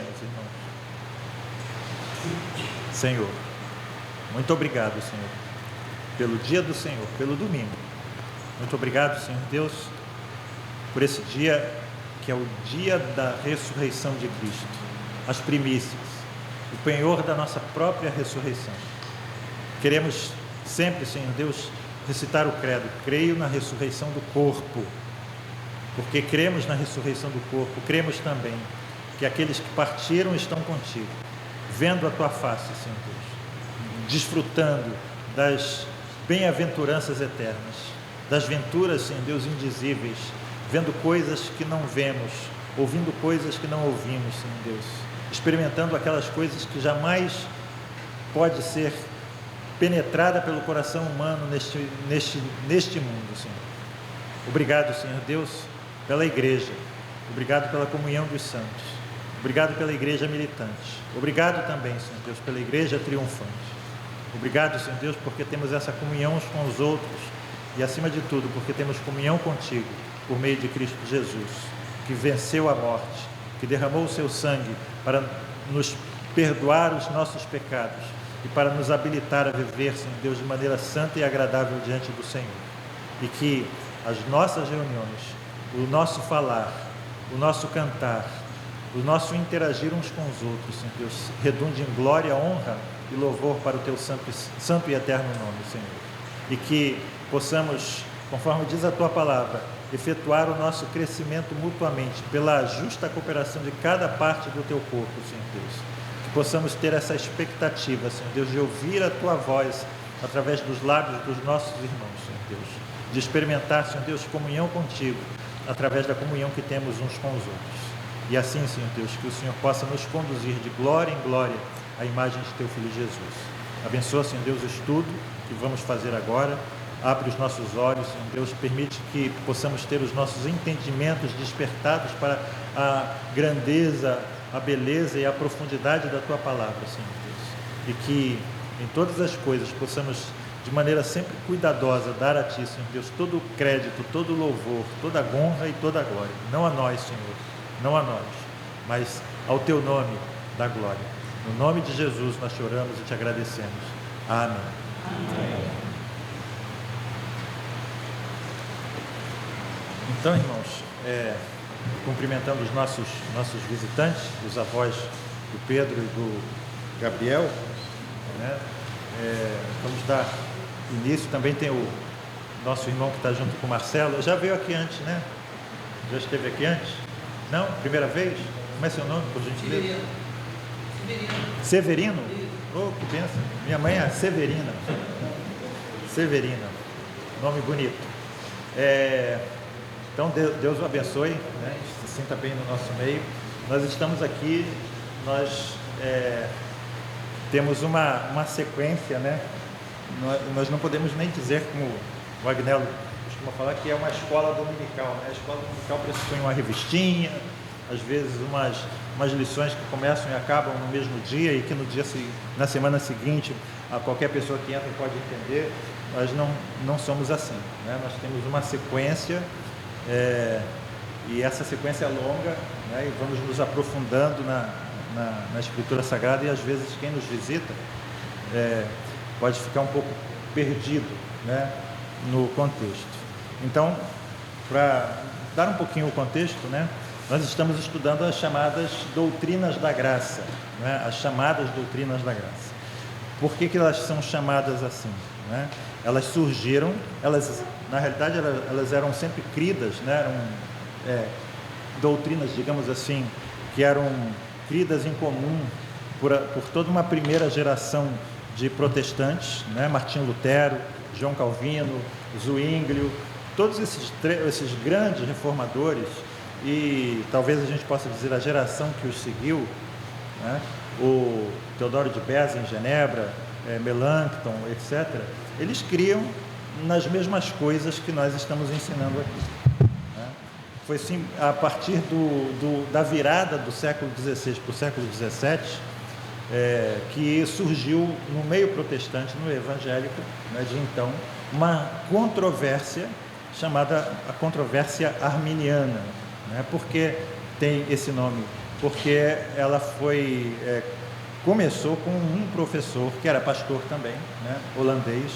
Oremos, irmãos. Senhor, muito obrigado, Senhor, pelo dia do Senhor, pelo domingo. Muito obrigado, Senhor Deus, por esse dia que é o dia da ressurreição de Cristo, as primícias, o penhor da nossa própria ressurreição. Queremos sempre, Senhor Deus, recitar o credo: creio na ressurreição do corpo. Porque cremos na ressurreição do corpo, cremos também que aqueles que partiram estão contigo, vendo a tua face, Senhor Deus, desfrutando das bem-aventuranças eternas, das venturas, Senhor Deus, indizíveis, vendo coisas que não vemos, ouvindo coisas que não ouvimos, Senhor Deus, experimentando aquelas coisas que jamais pode ser penetrada pelo coração humano neste mundo, Senhor. Obrigado, Senhor Deus, pela igreja, obrigado pela comunhão dos santos, obrigado pela igreja militante, obrigado também, Senhor Deus, pela igreja triunfante. Obrigado, Senhor Deus, porque temos essa comunhão uns com os outros e, acima de tudo, porque temos comunhão contigo por meio de Cristo Jesus, que venceu a morte, que derramou o seu sangue para nos perdoar os nossos pecados e para nos habilitar a viver, Senhor Deus, de maneira santa e agradável diante do Senhor. E que as nossas reuniões, o nosso falar, o nosso cantar, o nosso interagir uns com os outros, Senhor Deus, redunde em glória, honra e louvor para o teu santo e eterno nome, Senhor. E que possamos, conforme diz a tua palavra, efetuar o nosso crescimento mutuamente pela justa cooperação de cada parte do teu corpo, Senhor Deus. Que possamos ter essa expectativa, Senhor Deus, de ouvir a tua voz através dos lábios dos nossos irmãos, Senhor Deus, de experimentar, Senhor Deus, comunhão contigo através da comunhão que temos uns com os outros. E assim, Senhor Deus, que o Senhor possa nos conduzir de glória em glória à imagem de teu Filho Jesus. Abençoa, Senhor Deus, o estudo que vamos fazer agora. Abre os nossos olhos, Senhor Deus, permite que possamos ter os nossos entendimentos despertados para a grandeza, a beleza e a profundidade da tua palavra, Senhor Deus. E que em todas as coisas possamos, de maneira sempre cuidadosa, dar a ti, Senhor Deus, todo o crédito, todo o louvor, toda a honra e toda a glória. Não a nós, Senhor, não a nós, mas ao teu nome da glória. No nome de Jesus nós te oramos e te agradecemos. Amém. Amém. Então, irmãos, cumprimentando os nossos visitantes, os avós do Pedro e do Gabriel, né? Vamos dar início. Também tem o nosso irmão que está junto com o Marcelo. Já veio aqui antes, né? Já esteve aqui antes? Não? Primeira vez? Como é seu nome, por gentileza? Severino? Oh, que benção. Minha mãe é Severina. Severina. Nome bonito. Então, Deus o abençoe, né? Se sinta bem no nosso meio. Nós estamos aqui, nós temos uma sequência, né? Nós não podemos nem dizer, como o Agnello costuma falar, que é uma escola dominical, né? A escola dominical pressupõe uma revistinha, às vezes umas lições que começam e acabam no mesmo dia e que na semana seguinte qualquer pessoa que entra pode entender. Nós não somos assim, né? Nós temos uma sequência e essa sequência é longa, né? E vamos nos aprofundando na Escritura Sagrada, e às vezes quem nos visita pode ficar um pouco perdido, né, no contexto. Então, para dar um pouquinho o contexto, né, nós estamos estudando as chamadas doutrinas da graça, né, as chamadas doutrinas da graça. Por que elas são chamadas assim, né? Elas surgiram, na realidade elas eram sempre cridas, né, eram doutrinas, digamos assim, que eram cridas em comum por toda uma primeira geração de protestantes, né? Martinho Lutero, João Calvino, Zwinglio, todos esses grandes reformadores, e talvez a gente possa dizer a geração que os seguiu, né? O Teodoro de Beza em Genebra, Melanchthon, etc., eles criam nas mesmas coisas que nós estamos ensinando aqui. Foi assim, a partir da virada do século XVI para o século XVII, que surgiu no meio protestante, no evangélico, né, de então, uma controvérsia chamada a controvérsia arminiana, né? Por que tem esse nome porque ela começou com um professor, que era pastor também, né, holandês.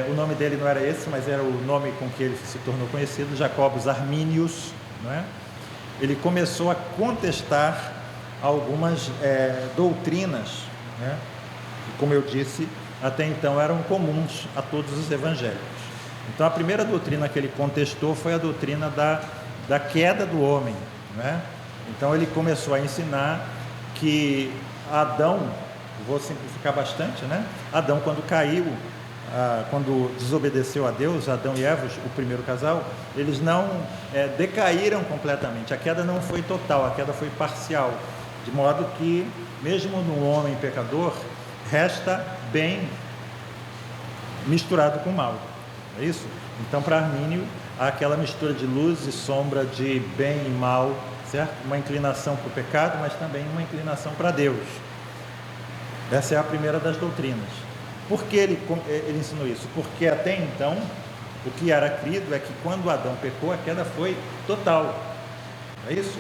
O nome dele não era esse, mas era o nome com que ele se tornou conhecido, Jacobus Arminius, não é? Ele começou a contestar algumas doutrinas, né, que, como eu disse, até então eram comuns a todos os evangélicos. Então, a primeira doutrina que ele contestou foi a doutrina da queda do homem, né? Então, ele começou a ensinar que Adão, vou simplificar bastante, né? Adão, quando caiu, quando desobedeceu a Deus, Adão e Eva, o primeiro casal, eles não decaíram completamente. A queda não foi total, a queda foi parcial, de modo que, mesmo no homem pecador, resta bem misturado com mal. É isso? Então, para Armínio, há aquela mistura de luz e sombra, de bem e mal, certo? Uma inclinação para o pecado, mas também uma inclinação para Deus. Essa é a primeira das doutrinas. Por que ele ensinou isso? Porque até então, o que era crido é que quando Adão pecou, a queda foi total. É isso?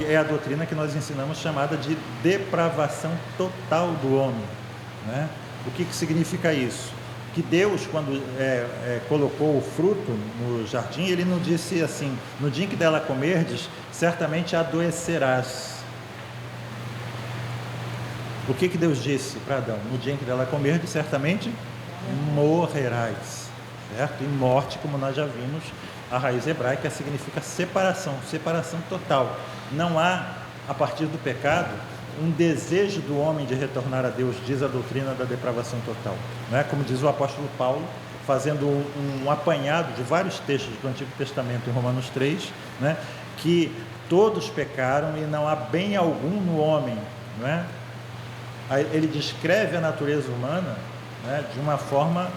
É a doutrina que nós ensinamos, chamada de depravação total do homem, né? O que significa isso? Que Deus, quando colocou o fruto no jardim, ele não disse assim: no dia em que dela comerdes, certamente adoecerás. O que Deus disse para Adão? No dia em que dela comerdes, certamente morrerás, certo? E morte, como nós já vimos, a raiz hebraica significa separação total. Não há, a partir do pecado, um desejo do homem de retornar a Deus, diz a doutrina da depravação total, né? Como diz o apóstolo Paulo, fazendo um apanhado de vários textos do Antigo Testamento em Romanos 3, né? Que todos pecaram e não há bem algum no homem, não é? Ele descreve a natureza humana, né, de uma forma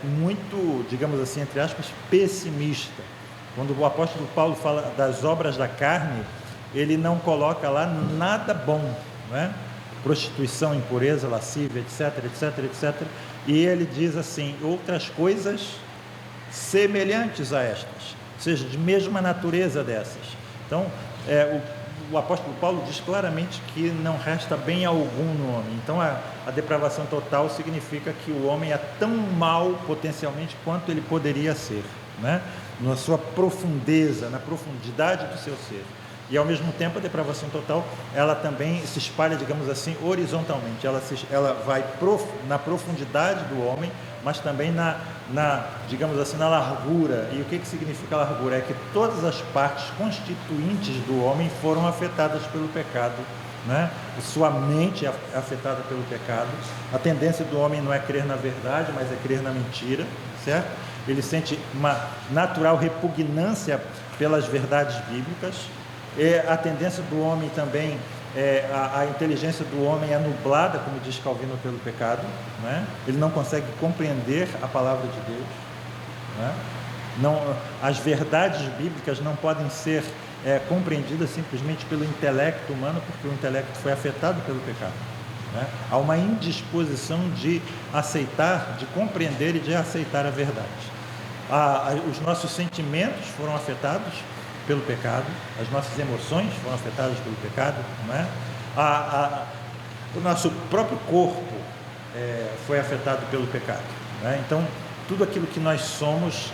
muito, digamos assim, entre aspas, pessimista. Quando o apóstolo Paulo fala das obras da carne, ele não coloca lá nada bom, né? Prostituição, impureza, lascívia, etc, etc, etc. E ele diz assim: outras coisas semelhantes a estas, ou seja, de mesma natureza dessas. Então, o apóstolo Paulo diz claramente que não resta bem algum no homem. Então, a depravação total significa que o homem é tão mau potencialmente quanto ele poderia ser, né? Na sua profundeza, na profundidade do seu ser. E, ao mesmo tempo, a depravação total, ela também se espalha, digamos assim, horizontalmente. Ela vai na profundidade do homem, mas também digamos assim, na largura. E o que significa largura? É que todas as partes constituintes do homem foram afetadas pelo pecado, né? Sua mente é afetada pelo pecado. A tendência do homem não é crer na verdade, mas é crer na mentira, certo? Ele sente uma natural repugnância pelas verdades bíblicas. A tendência do homem também, a inteligência do homem é nublada, como diz Calvino, pelo pecado, né? Ele não consegue compreender a palavra de Deus, né? As verdades bíblicas não podem ser compreendidas simplesmente pelo intelecto humano, porque o intelecto foi afetado pelo pecado, né? Há uma indisposição de aceitar, de compreender e de aceitar a verdade. Os nossos sentimentos foram afetados pelo pecado, as nossas emoções foram afetadas pelo pecado, não é? O nosso próprio corpo foi afetado pelo pecado, né? Então, tudo aquilo que nós somos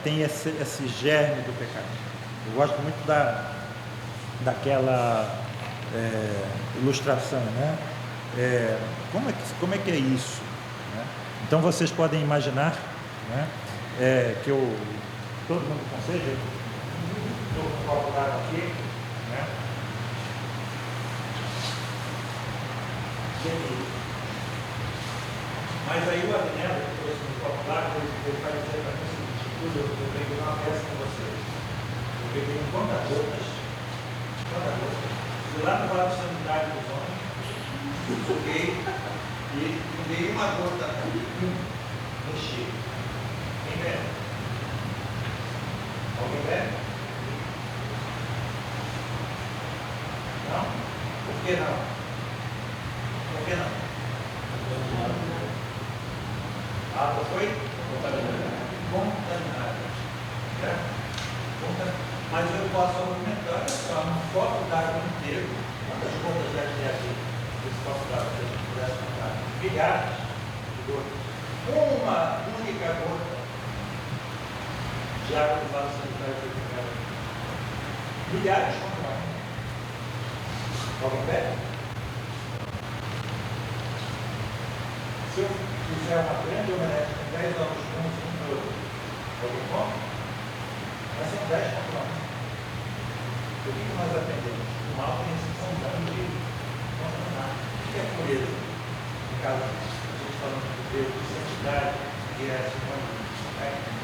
tem esse germe do pecado. Eu gosto muito daquela ilustração, né? Como é que é isso, né? Então, vocês podem imaginar, né, que todo mundo consegue. Estou com o copo d'água aqui, né? Mas aí o Adriano, que trouxe no copo d'água, ele vai dizer para mim o seguinte: eu peguei uma peça com vocês. Eu peguei um conta-gotas, fui lá no vaso sanitário dos homens, joguei e dei uma gota, enchi. Quem bebe? Alguém bebe? Não? Por que não? Por que não? A água foi contaminada. Mas eu posso argumentar, olha só, um copo d'água inteiro milhares de gotas. Uma única gota de água do vaso sanitário foi pecado. Milhares contra um. Alguém pede? Se eu fizer uma grande homenagem com 10 anos com um outro, alguém come? Mas são 10 contra um. O que nós aprendemos? O mal tem exceção de contra nada. O que é pureza? No caso, a gente falando de Deus, de santidade, que é a segunda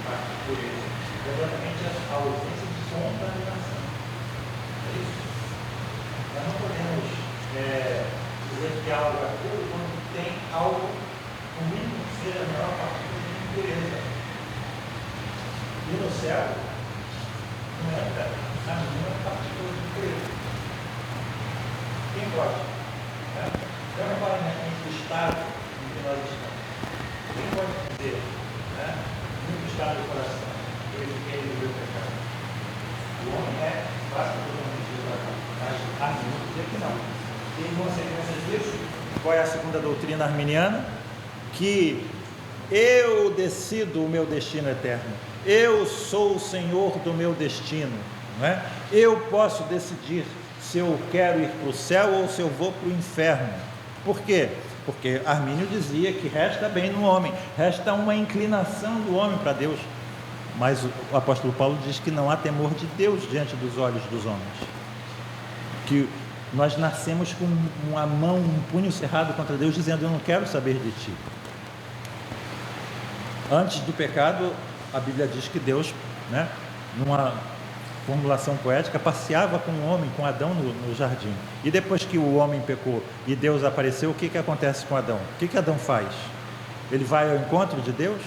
parte de pureza. Exatamente a ausência de contaminação. É isso. Nós não podemos dizer que algo é puro quando tem algo, o mínimo que seja a menor partícula de impureza. E no céu, não entra a menor partícula de impureza. Quem pode? Eu não falo do estado em que nós estamos. Quem pode dizer, no estado do coração, ele viveu o pecado? O homem basta totalmente desagradado. Mas Arminio dizer que não. E em consequência disso, qual é a segunda doutrina arminiana? Que eu decido o meu destino eterno. Eu sou o Senhor do meu destino. Não é? Eu posso decidir se eu quero ir para o céu ou se eu vou para o inferno. Por quê? Porque Armínio dizia que resta bem no homem, resta uma inclinação do homem para Deus. Mas o apóstolo Paulo diz que não há temor de Deus diante dos olhos dos homens. Que nós nascemos com uma mão, um punho cerrado contra Deus, dizendo: eu não quero saber de ti. Antes do pecado, a Bíblia diz que Deus, numa formulação poética, passeava com o homem, com Adão no jardim. E depois que o homem pecou e Deus apareceu, o que acontece com Adão? O que Adão faz? Ele vai ao encontro de Deus?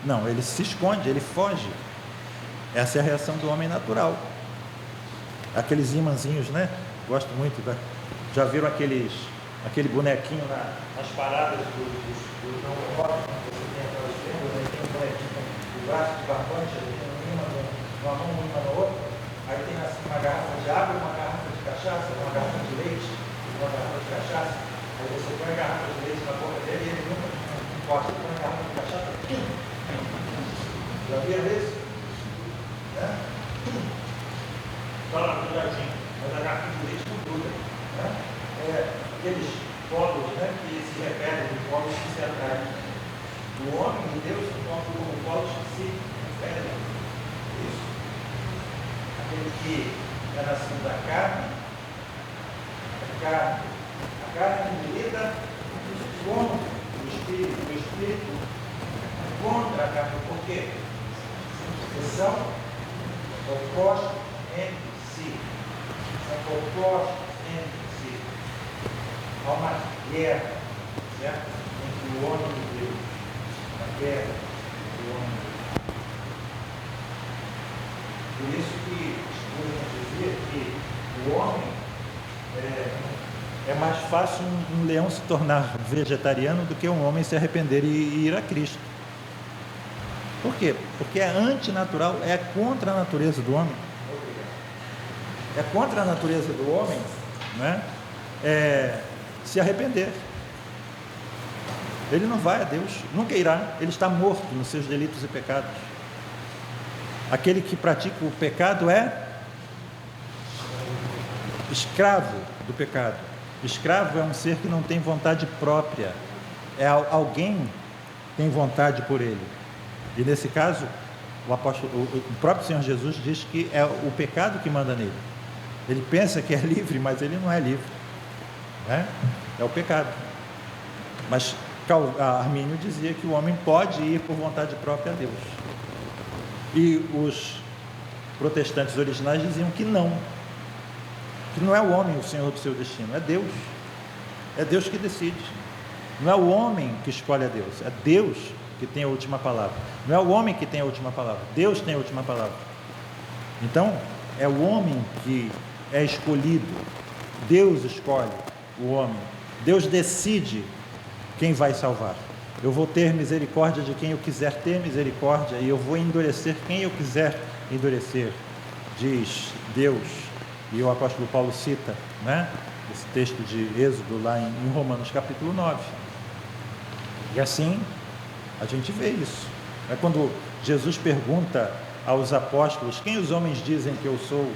Não, ele se esconde, ele foge. Essa é a reação do homem natural. Aqueles imãzinhos, gosto muito. Já viram aquele bonequinho nas paradas do rock? Você tem aquelas vendas, aí tem um bonequinho com o braço de barbante, ele tem um imã numa mão, um imã na outra. Aí tem assim uma garrafa de água, uma garrafa de cachaça, uma garrafa de leite, uma garrafa de cachaça. Aí você põe a garrafa de leite na boca dele e ele nunca encosta. Põe a garrafa de cachaça, já viram isso? Está lá no jardim, mas a garrafa de leite não gruda. Aqueles polos que se repetem, polos que se atraem. O homem e Deus são como polos que se repetem. Isso. Aquele que é nascido da carne, a carne milita contra o Espírito contra a carne. Por quê? Eles são opostos entre si. São opostos entre si. Há uma guerra, certo? Entre o homem e Deus. Uma guerra entre o homem e Deus. Por isso que Spurgeon dizia que o homem é mais fácil um leão se tornar vegetariano do que um homem se arrepender e ir a Cristo. Por quê? Porque é antinatural, é contra a natureza do homem. É contra a natureza do homem, se arrepender. Ele não vai a Deus, nunca irá. Ele está morto nos seus delitos e pecados. Aquele que pratica o pecado é escravo do pecado. Escravo é um ser que não tem vontade própria. Alguém tem vontade por ele. E nesse caso, o próprio Senhor Jesus diz que é o pecado que manda nele. Ele pensa que é livre, mas ele não é livre. É o pecado. Mas Armínio dizia que o homem pode ir por vontade própria a Deus. E os protestantes originais diziam que não é o homem o senhor do seu destino, é Deus. É Deus que decide. Não é o homem que escolhe a Deus, é Deus que tem a última palavra. Não é o homem que tem a última palavra, Deus tem a última palavra. Então, é o homem que é escolhido. Deus escolhe o homem. Deus decide quem vai salvar. Eu vou ter misericórdia de quem eu quiser ter misericórdia, e eu vou endurecer quem eu quiser endurecer, diz Deus. E o apóstolo Paulo cita, esse texto de Êxodo lá em Romanos capítulo 9. E assim a gente vê isso. É quando Jesus pergunta aos apóstolos: quem os homens dizem que eu sou?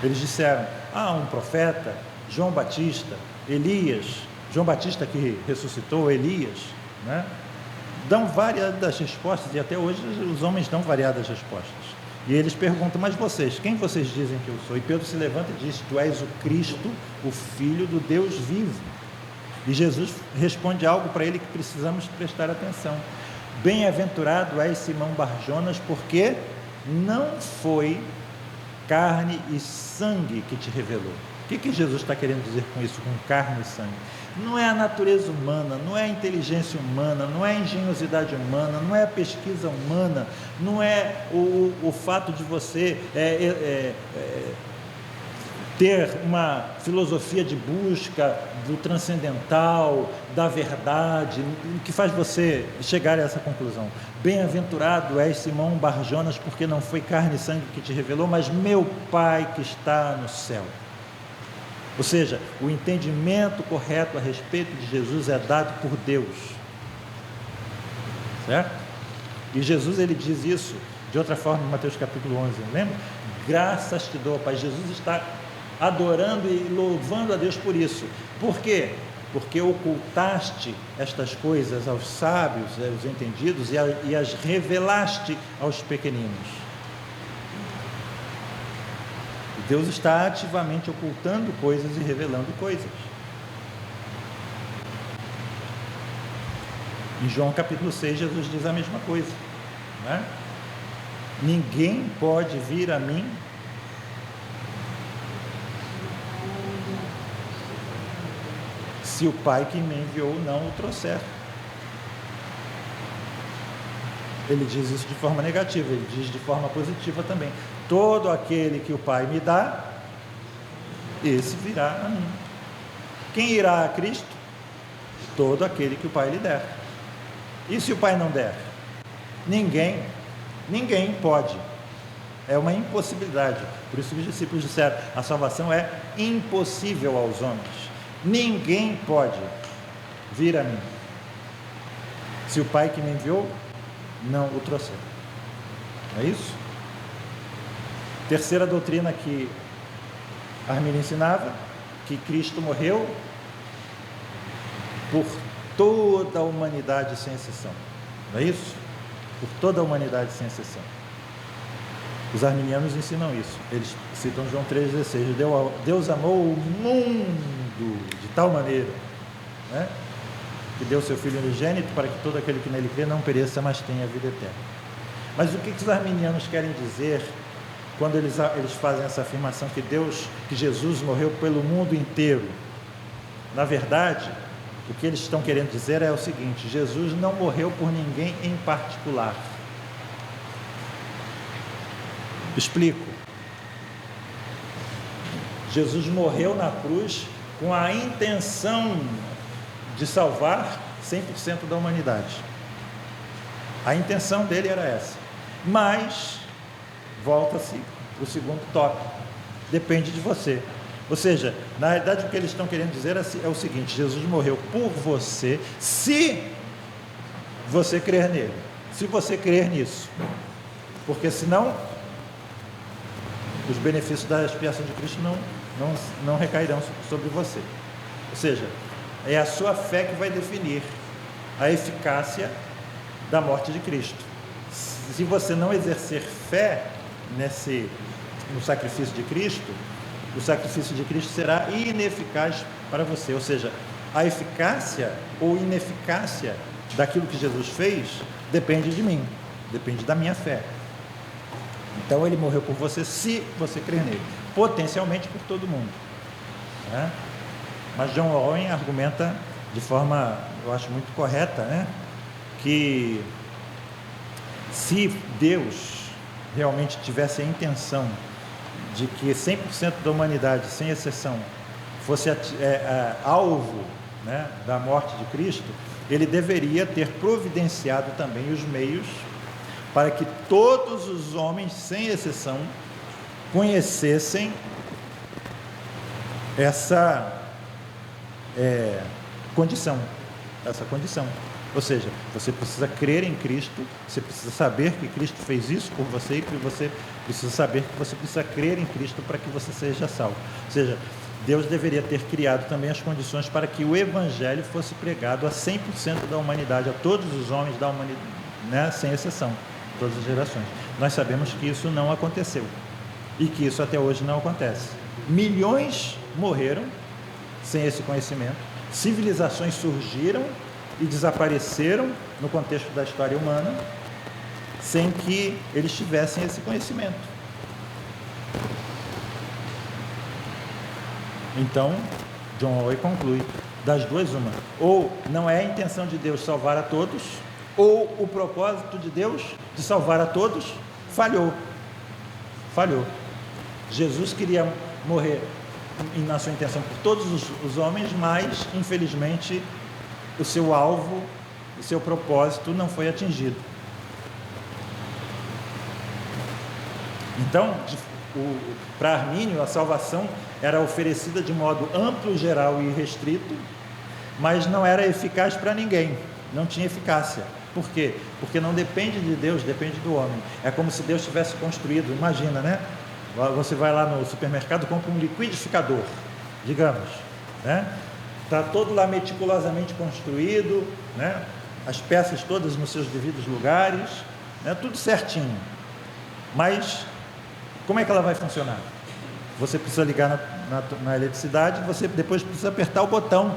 Eles disseram: um profeta, João Batista, Elias. João Batista que ressuscitou, Elias, né? Dão variadas respostas, e até hoje os homens dão variadas respostas. E eles perguntam: mas vocês, quem vocês dizem que eu sou? E Pedro se levanta e diz: tu és o Cristo, o Filho do Deus vivo. E Jesus responde algo para ele que precisamos prestar atenção: bem-aventurado és Simão Barjonas, porque não foi carne e sangue que te revelou. O que Jesus está querendo dizer com isso, com carne e sangue? Não é a natureza humana, não é a inteligência humana, não é a engenhosidade humana, não é a pesquisa humana, não é o fato de você ter uma filosofia de busca do transcendental, da verdade, que faz você chegar a essa conclusão. Bem-aventurado és Simão Barjonas, porque não foi carne e sangue que te revelou, mas meu Pai que está no céu. Ou seja, o entendimento correto a respeito de Jesus é dado por Deus, certo? E Jesus, ele diz isso de outra forma em Mateus capítulo 11, lembra? Graças te dou, Pai. Jesus está adorando e louvando a Deus por isso. Por quê? Porque ocultaste estas coisas aos sábios, aos entendidos, e as revelaste aos pequeninos. Deus está ativamente ocultando coisas e revelando coisas. Em João capítulo 6, Jesus diz a mesma coisa, né? Ninguém pode vir a mim se o Pai que me enviou não o trouxer. Ele diz isso de forma negativa, ele diz de forma positiva também: todo aquele que o Pai me dá, esse virá a mim. Quem irá a Cristo? Todo aquele que o Pai lhe der. E se o Pai não der? Ninguém pode. É uma impossibilidade. Por isso que os discípulos disseram: a salvação é impossível aos homens. Ninguém pode vir a mim se o Pai que me enviou não o trouxer. É isso? Terceira doutrina que Armínio ensinava: que Cristo morreu por toda a humanidade sem exceção. Não é isso? Por toda a humanidade sem exceção. Os arminianos ensinam isso. Eles citam João 3,16: Deus amou o mundo de tal maneira, né, que deu seu Filho unigênito para que todo aquele que nele crê não pereça, mas tenha a vida eterna. Mas o que os arminianos querem dizer quando eles fazem essa afirmação que Jesus morreu pelo mundo inteiro? Na verdade, o que eles estão querendo dizer é o seguinte: Jesus não morreu por ninguém em particular. Explico. Jesus morreu na cruz com a intenção de salvar 100% da humanidade. A intenção dele era essa. Mas, volta-se para o segundo tópico: depende de você. Ou seja, na realidade o que eles estão querendo dizer é o seguinte: Jesus morreu por você, se você crer nele, se você crer nisso, porque senão os benefícios da expiação de Cristo não recairão sobre você. Ou seja, é a sua fé que vai definir a eficácia da morte de Cristo. Se você não exercer fé no sacrifício de Cristo, o sacrifício de Cristo será ineficaz para você. Ou seja, a eficácia ou ineficácia daquilo que Jesus fez depende de mim, depende da minha fé. Então ele morreu por você se você crer nele, potencialmente por todo mundo, né? Mas John Owen argumenta de forma, eu acho, muito correta, né, que se Deus realmente tivesse a intenção de que 100% da humanidade, sem exceção, fosse alvo, né, da morte de Cristo, ele deveria ter providenciado também os meios para que todos os homens, sem exceção, conhecessem essa condição, essa condição. Ou seja, você precisa crer em Cristo, você precisa saber que Cristo fez isso por você e que você precisa saber que você precisa crer em Cristo para que você seja salvo. Ou seja, Deus deveria ter criado também as condições para que o Evangelho fosse pregado a 100% da humanidade, a todos os homens da humanidade, né? Sem exceção, todas as gerações. Nós sabemos que isso não aconteceu e que isso até hoje não acontece. Milhões morreram sem esse conhecimento, civilizações surgiram e desapareceram no contexto da história humana sem que eles tivessem esse conhecimento. Então, John Owen conclui, das duas uma, ou não é a intenção de Deus salvar a todos, ou o propósito de Deus de salvar a todos falhou. Jesus queria morrer na sua intenção por todos os homens, mas infelizmente o seu alvo, o seu propósito não foi atingido. Então, para Armínio, a salvação era oferecida de modo amplo, geral e restrito, mas não era eficaz para ninguém, não tinha eficácia. Por quê? Porque não depende de Deus, depende do homem. É como se Deus tivesse construído, imagina, né? Você vai lá no supermercado, compra um liquidificador, digamos, né? Está todo lá meticulosamente construído, né? As peças todas nos seus devidos lugares, né? Tudo certinho. Mas como é que ela vai funcionar? Você precisa ligar na eletricidade, você depois precisa apertar o botão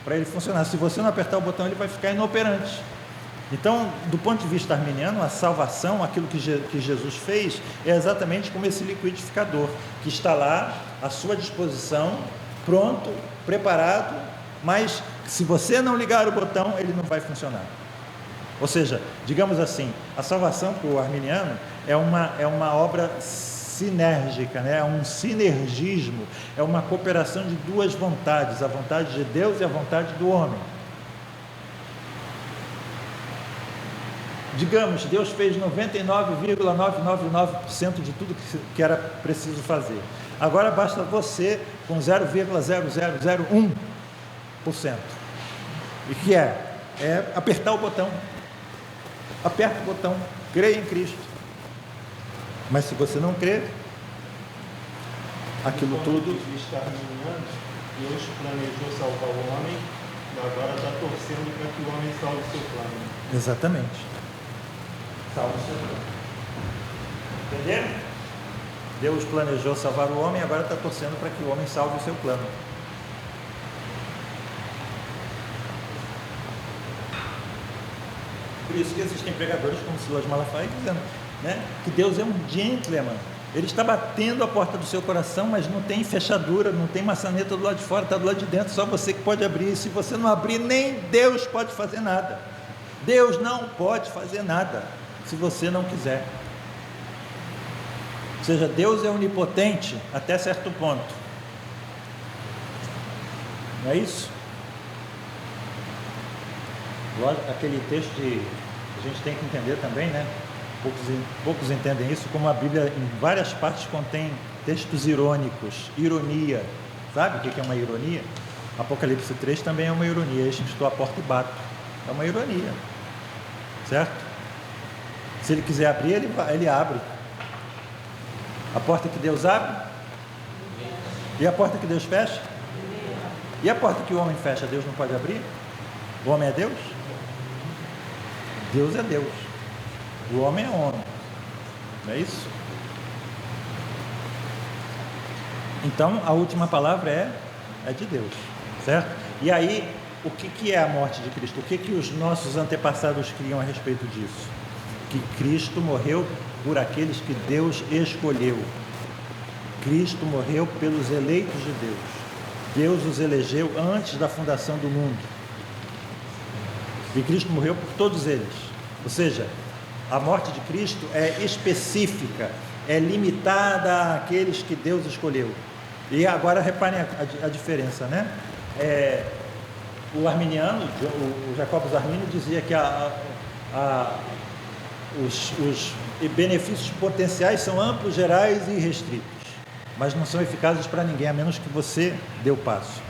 para ele funcionar. Se você não apertar o botão, ele vai ficar inoperante. Então, do ponto de vista arminiano, a salvação, aquilo que Jesus fez, é exatamente como esse liquidificador, que está lá à sua disposição, pronto, preparado, mas se você não ligar o botão, ele não vai funcionar. Ou seja, digamos assim, a salvação para o arminiano é uma obra sinérgica, né? É um sinergismo, é uma cooperação de duas vontades, a vontade de Deus e a vontade do homem. Digamos, Deus fez 99,999% de tudo que era preciso fazer. Agora basta você com 0,0001%. E que é apertar o botão. Aperta o botão, creia em Cristo. Mas se você não crer, aquilo tudo... Deus planejou salvar o homem e agora está torcendo para que o homem salve o seu plano. Exatamente. Salve o seu plano. Entenderam? Deus planejou salvar o homem e agora está torcendo para que o homem salve o seu plano. Por isso que existem pregadores como Silas Malafaia dizendo, né, que Deus é um gentleman. Ele está batendo a porta do seu coração, mas não tem fechadura, não tem maçaneta do lado de fora, está do lado de dentro, só você que pode abrir. E se você não abrir, nem Deus pode fazer nada. Deus não pode fazer nada se você não quiser. Ou seja, Deus é onipotente até certo ponto. Não é isso? Lógico, aquele texto a gente tem que entender também, né? Poucos entendem isso, como a Bíblia em várias partes contém textos irônicos, ironia. Sabe o que é uma ironia? Apocalipse 3 também é uma ironia. Eis que estou à porta e bato. É uma ironia, certo? Se ele quiser abrir, ele abre. A porta que Deus abre? E a porta que Deus fecha? E a porta que o homem fecha, Deus não pode abrir? O homem é Deus? Deus é Deus. O homem é homem. Não é isso? Então, a última palavra é de Deus, certo? E aí, o que é a morte de Cristo? O que os nossos antepassados criam a respeito disso? Que Cristo morreu por aqueles que Deus escolheu. Cristo morreu pelos eleitos de Deus. Deus os elegeu antes da fundação do mundo. E Cristo morreu por todos eles. Ou seja, a morte de Cristo é específica, é limitada àqueles que Deus escolheu. E agora reparem a diferença, né? O arminiano, o Jacobus Armínio dizia que os benefícios potenciais são amplos, gerais e restritos, mas não são eficazes para ninguém, a menos que você dê o passo.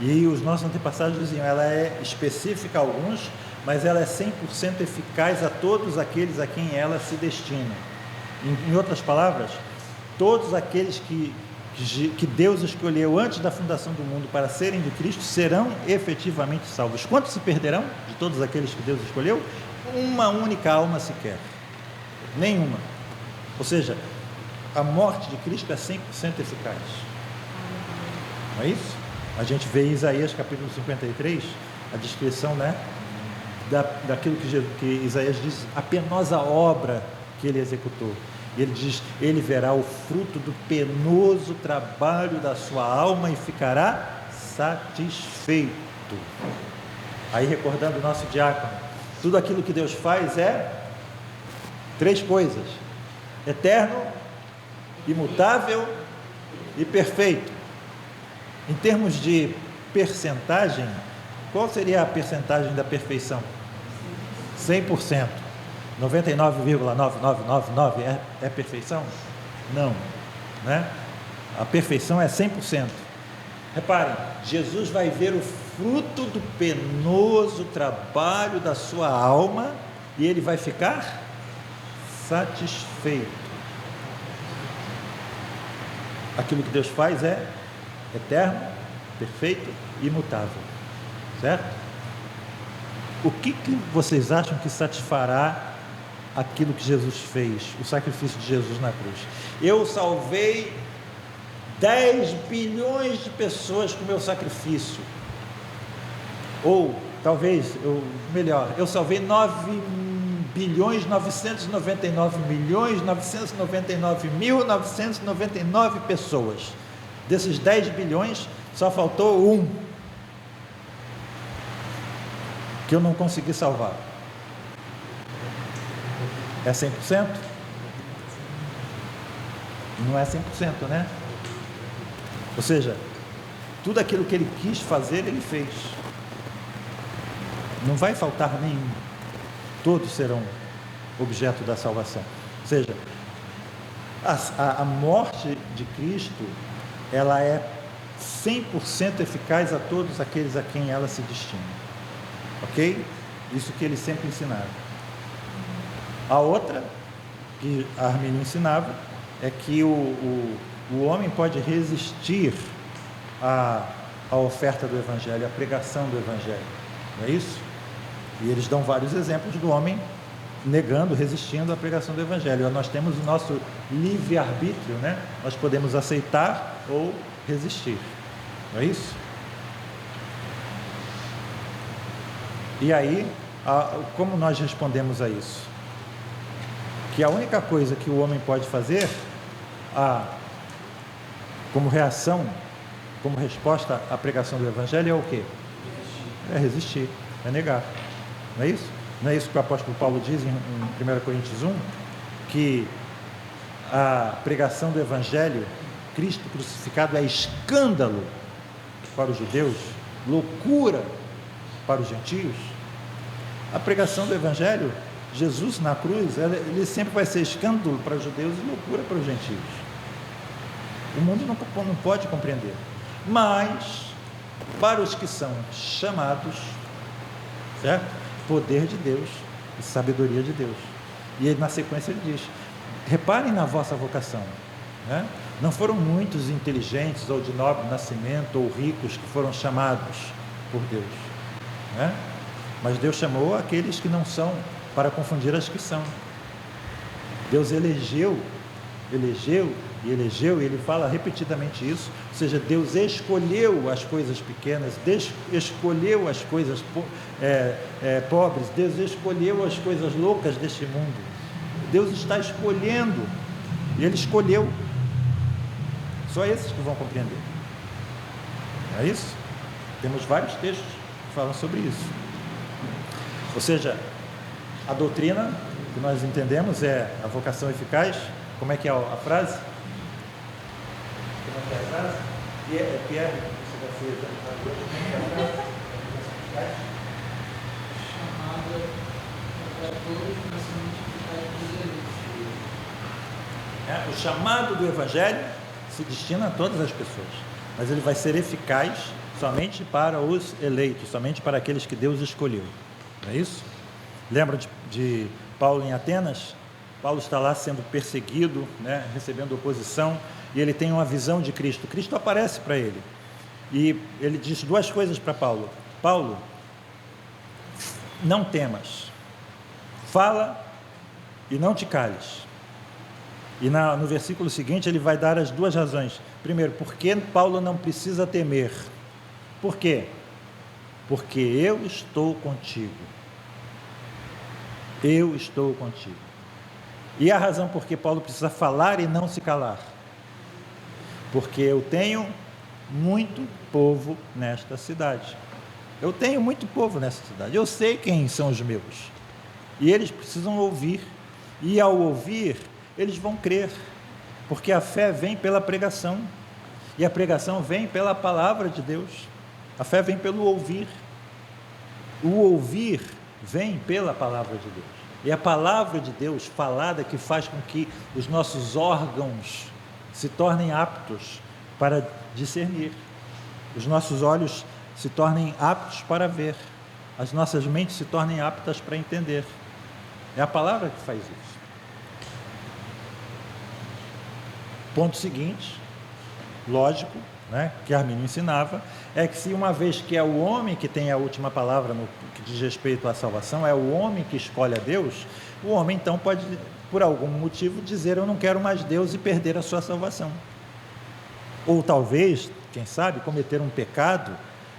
E os nossos antepassados diziam, ela é específica a alguns, mas ela é 100% eficaz a todos aqueles a quem ela se destina. Em outras palavras, todos aqueles que Deus escolheu antes da fundação do mundo para serem de Cristo serão efetivamente salvos. Quantos se perderão de todos aqueles que Deus escolheu? Uma única alma sequer, nenhuma. Ou seja, a morte de Cristo é 100% eficaz. Não é isso? A gente vê em Isaías capítulo 53 a descrição, né, daquilo que Isaías diz, a penosa obra que ele executou. E ele diz, ele verá o fruto do penoso trabalho da sua alma e ficará satisfeito. Aí, recordando o nosso diácono, tudo aquilo que Deus faz é 3 coisas: eterno, imutável e perfeito. Em termos de percentagem, qual seria a percentagem da perfeição? 100%. 99,9999 é perfeição? Não, né? A perfeição é 100%. Reparem, Jesus vai ver o fruto do penoso trabalho da sua alma e ele vai ficar satisfeito. Aquilo que Deus faz é eterno, perfeito e imutável, certo? O que vocês acham que satisfará aquilo que Jesus fez, o sacrifício de Jesus na cruz? Eu salvei 10 bilhões de pessoas com meu sacrifício. Ou, talvez, eu salvei 9.999.999.999 pessoas. Desses 10 bilhões, só faltou um que eu não consegui salvar. É 100%? Não é 100%, né? Ou seja, tudo aquilo que ele quis fazer, ele fez. Não vai faltar nenhum. Todos serão objeto da salvação. Ou seja, a morte de Cristo, ela é 100% eficaz a todos aqueles a quem ela se destina. Ok? Isso que eles sempre ensinaram. A outra, que a Armínio ensinava, é que o homem pode resistir à oferta do Evangelho, à pregação do Evangelho. Não é isso? E eles dão vários exemplos do homem negando, resistindo à pregação do Evangelho. Nós temos o nosso livre-arbítrio, né? Nós podemos aceitar ou resistir. Não é isso? E aí, como nós respondemos a isso? Que a única coisa que o homem pode fazer, como reação, como resposta à pregação do Evangelho, é o quê? É resistir, é negar. Não é isso? Não é isso que o apóstolo Paulo diz em 1 Coríntios 1? Que a pregação do Evangelho, Cristo crucificado, é escândalo para os judeus, loucura para os gentios. A pregação do Evangelho, Jesus na cruz, ele sempre vai ser escândalo para os judeus e loucura para os gentios. O mundo não pode compreender. Mas, para os que são chamados, certo? Poder de Deus e sabedoria de Deus. E ele, na sequência, ele diz: reparem na vossa vocação, né? Não foram muitos inteligentes ou de nobre nascimento ou ricos que foram chamados por Deus, né? Mas Deus chamou aqueles que não são, para confundir as que são. Deus elegeu, e ele fala repetidamente isso. Ou seja, Deus escolheu as coisas pequenas, Deus escolheu as coisas pobres, Deus escolheu as coisas loucas deste mundo. Deus está escolhendo, e ele escolheu. Só esses que vão compreender. Não é isso? Temos vários textos que falam sobre isso. Ou seja, a doutrina que nós entendemos é a vocação eficaz. Como é que é a frase? Como é que é a frase? Pierre, você vai ser chamada para todos, mas somente eficaz. O chamado do Evangelho se destina a todas as pessoas, mas ele vai ser eficaz somente para os eleitos, somente para aqueles que Deus escolheu. Não é isso? Lembra de Paulo em Atenas? Paulo está lá sendo perseguido, né, recebendo oposição, e ele tem uma visão de Cristo. Cristo aparece para ele, e ele diz duas coisas para Paulo: Paulo, não temas, fala e não te cales. E no versículo seguinte ele vai dar as duas razões. Primeiro, por que Paulo não precisa temer? Por quê? Porque eu estou contigo. Eu estou contigo. E a razão por que Paulo precisa falar e não se calar? Porque eu tenho muito povo nesta cidade. Eu tenho muito povo nessa cidade. Eu sei quem são os meus. E eles precisam ouvir. E ao ouvir, eles vão crer. Porque a fé vem pela pregação. E a pregação vem pela palavra de Deus. A fé vem pelo ouvir. O ouvir vem pela palavra de Deus. E a palavra de Deus falada que faz com que os nossos órgãos se tornem aptos para discernir. Os nossos olhos se tornem aptos para ver. As nossas mentes se tornem aptas para entender. É a palavra que faz isso. Ponto seguinte, lógico, né, que Armínio ensinava, é que se uma vez que é o homem que tem a última palavra no que diz respeito à salvação, é o homem que escolhe a Deus, o homem então pode, por algum motivo, dizer: eu não quero mais Deus, e perder a sua salvação. Ou talvez, quem sabe, cometer um pecado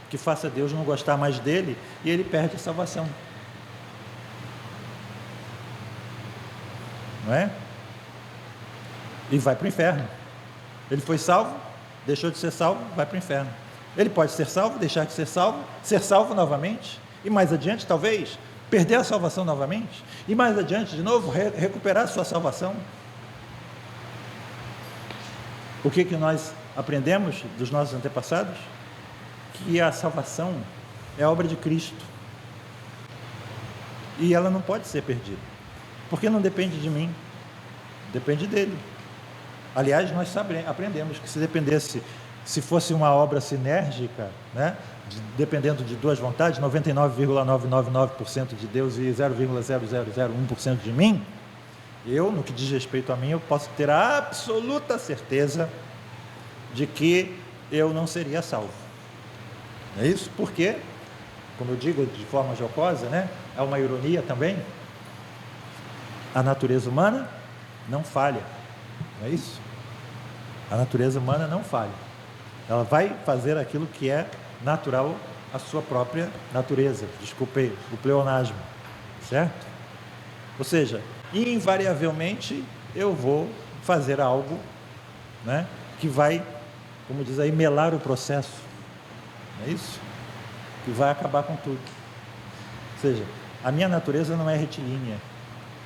que faça Deus não gostar mais dele, e ele perde a salvação. Não é? E vai para o inferno. Ele foi salvo, deixou de ser salvo, vai para o inferno. Ele pode ser salvo, deixar de ser salvo novamente, e mais adiante talvez perder a salvação novamente, e mais adiante de novo recuperar a sua salvação. O que nós aprendemos dos nossos antepassados? Que a salvação é obra de Cristo, e ela não pode ser perdida, porque não depende de mim, depende dele. Aliás, nós aprendemos que se dependesse, se fosse uma obra sinérgica, né, dependendo de duas vontades, 99,999% de Deus e 0,0001% de mim, eu, no que diz respeito a mim, eu posso ter a absoluta certeza de que eu não seria salvo. É isso? Porque, como eu digo de forma jocosa, né, é uma ironia também, a natureza humana não falha. Não é isso? A natureza humana não falha. Ela vai fazer aquilo que é natural à sua própria natureza. Desculpei o pleonasmo, certo? Ou seja, invariavelmente eu vou fazer algo, né, que vai, como diz aí, melar o processo. Não é isso? Que vai acabar com tudo. Ou seja, a minha natureza não é retilínea.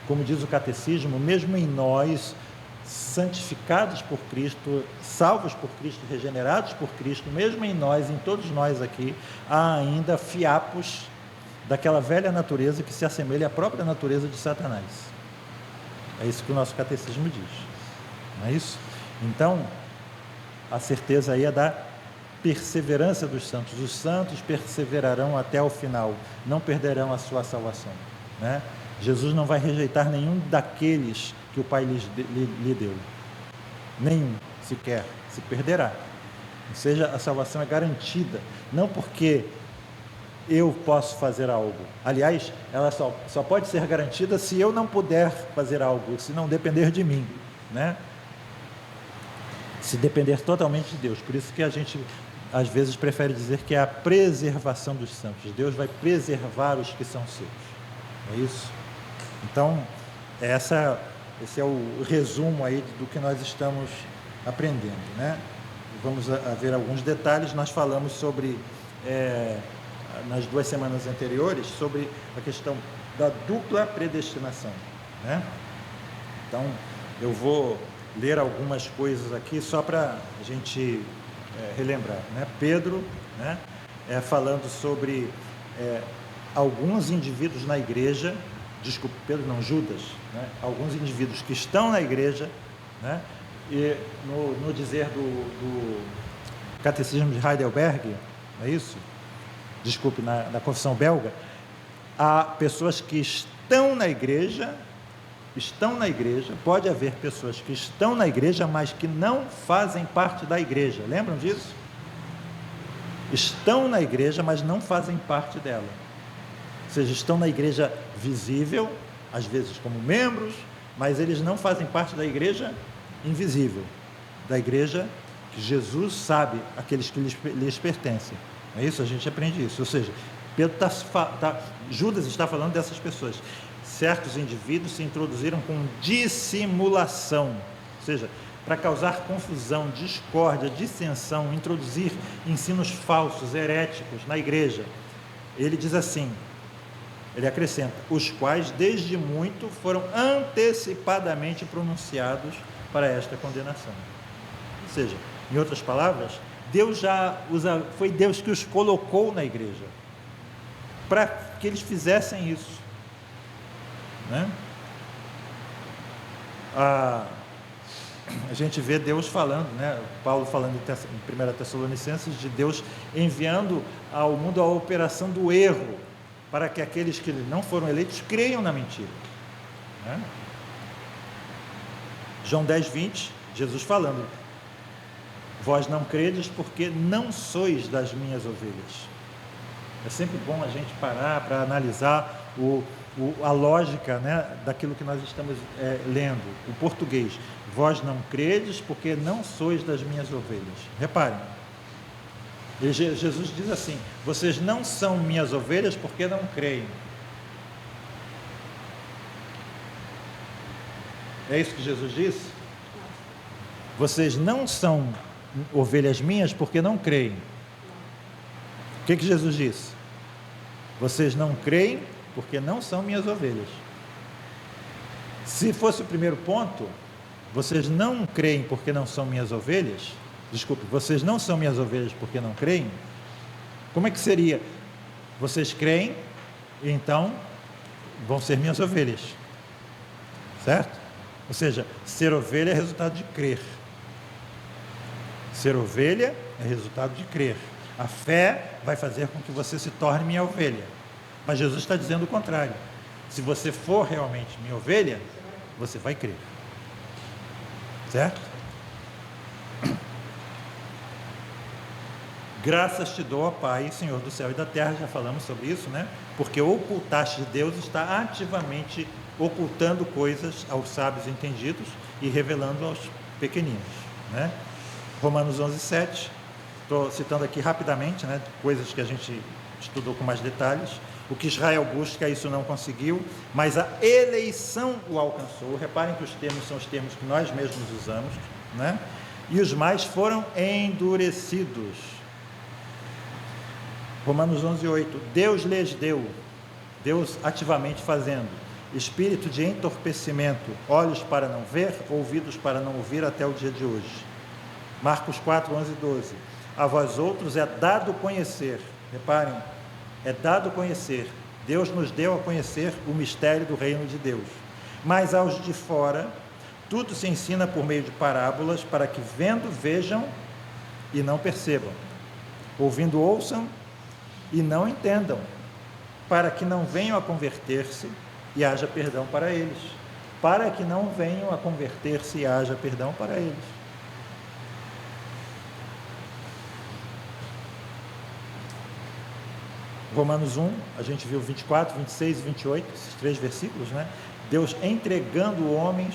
Como diz o catecismo, mesmo em nós, santificados por Cristo, salvos por Cristo, regenerados por Cristo, mesmo em nós, em todos nós aqui, há ainda fiapos daquela velha natureza que se assemelha à própria natureza de Satanás. É isso que o nosso catecismo diz, não é isso? Então, a certeza aí é da perseverança dos santos. Os santos perseverarão até o final, não perderão a sua salvação, né? Jesus não vai rejeitar nenhum daqueles que o Pai lhe deu. Nenhum sequer se perderá. Ou seja, a salvação é garantida, não porque eu posso fazer algo. Aliás, ela só pode ser garantida se eu não puder fazer algo, se não depender de mim, né? Se depender totalmente de Deus. Por isso que a gente, às vezes, prefere dizer que é a preservação dos santos. Deus vai preservar os que são seus. É isso? Então, esse é o resumo aí do que nós estamos aprendendo, né? Vamos ver alguns detalhes. Nós falamos sobre, nas 2 semanas anteriores, sobre a questão da dupla predestinação, né? Então, eu vou ler algumas coisas aqui só para a gente relembrar, né? Pedro, né, falando sobre alguns indivíduos na igreja, desculpe, Pedro não, Judas, né? Alguns indivíduos que estão na igreja, né? E no dizer do Catecismo de Heidelberg, não é isso? Desculpe, na confissão belga, há pessoas que estão na igreja, pode haver pessoas que estão na igreja, mas que não fazem parte da igreja, lembram disso? Estão na igreja, mas não fazem parte dela, ou seja, estão na igreja visível, às vezes como membros, mas eles não fazem parte da igreja invisível, da igreja que Jesus sabe, aqueles que lhes pertencem. É isso? A gente aprende isso. Ou seja, Judas está falando dessas pessoas. Certos indivíduos se introduziram com dissimulação, ou seja, para causar confusão, discórdia, dissensão, introduzir ensinos falsos, heréticos na igreja. Ele diz assim, ele acrescenta, os quais desde muito foram antecipadamente pronunciados para esta condenação. Ou seja, em outras palavras, foi Deus que os colocou na igreja, para que eles fizessem isso, né? A gente vê Deus falando, né? Paulo falando em 1 Tessalonicenses, de Deus enviando ao mundo a operação do erro, para que aqueles que não foram eleitos creiam na mentira, né? João 10, 20, Jesus falando, vós não credes porque não sois das minhas ovelhas. É sempre bom a gente parar para analisar a lógica, né, daquilo que nós estamos lendo, o português. Vós não credes porque não sois das minhas ovelhas. Reparem, Jesus diz assim, vocês não são minhas ovelhas porque não creem. É isso que Jesus disse? Vocês não são ovelhas minhas porque não creem. O que Jesus disse? Vocês não creem porque não são minhas ovelhas. Se fosse o primeiro ponto, vocês não creem porque não são minhas ovelhas, vocês não são minhas ovelhas porque não creem, como é que seria? Vocês creem, então vão ser minhas ovelhas, certo? Ou seja, ser ovelha é resultado de crer. Ser ovelha é resultado de crer. A fé vai fazer com que você se torne minha ovelha. Mas Jesus está dizendo o contrário. Se você for realmente minha ovelha, você vai crer. Certo? Graças te dou, ó Pai, Senhor do céu e da terra, já falamos sobre isso, né? Porque o ocultaste de Deus está ativamente ocultando coisas aos sábios entendidos e revelando aos pequeninos, né? Romanos 11, 7, estou citando aqui rapidamente, né, coisas que a gente estudou com mais detalhes. O que Israel busca, isso não conseguiu, mas a eleição o alcançou. Reparem que os termos são os termos que nós mesmos usamos, né? E os mais foram endurecidos. Romanos 11, 8, Deus lhes deu, Deus ativamente fazendo, espírito de entorpecimento, olhos para não ver, ouvidos para não ouvir até o dia de hoje. Marcos 4, 11 e 12, a vós outros é dado conhecer, reparem, é dado conhecer, Deus nos deu a conhecer o mistério do reino de Deus, mas aos de fora, tudo se ensina por meio de parábolas, para que vendo, vejam e não percebam, ouvindo, ouçam e não entendam, para que não venham a converter-se e haja perdão para eles, para que não venham a converter-se e haja perdão para eles. Romanos 1, a gente viu 24, 26 e 28, esses 3 versículos, né? Deus entregando homens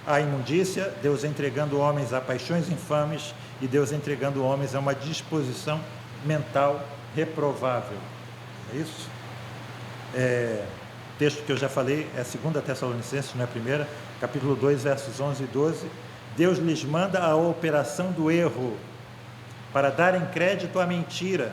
à imundícia, Deus entregando homens a paixões infames e Deus entregando homens a uma disposição mental reprovável. É isso? Texto que eu já falei, é 2 Tessalonicenses, não é a primeira, capítulo 2, versos 11 e 12. Deus lhes manda a operação do erro, para darem crédito à mentira,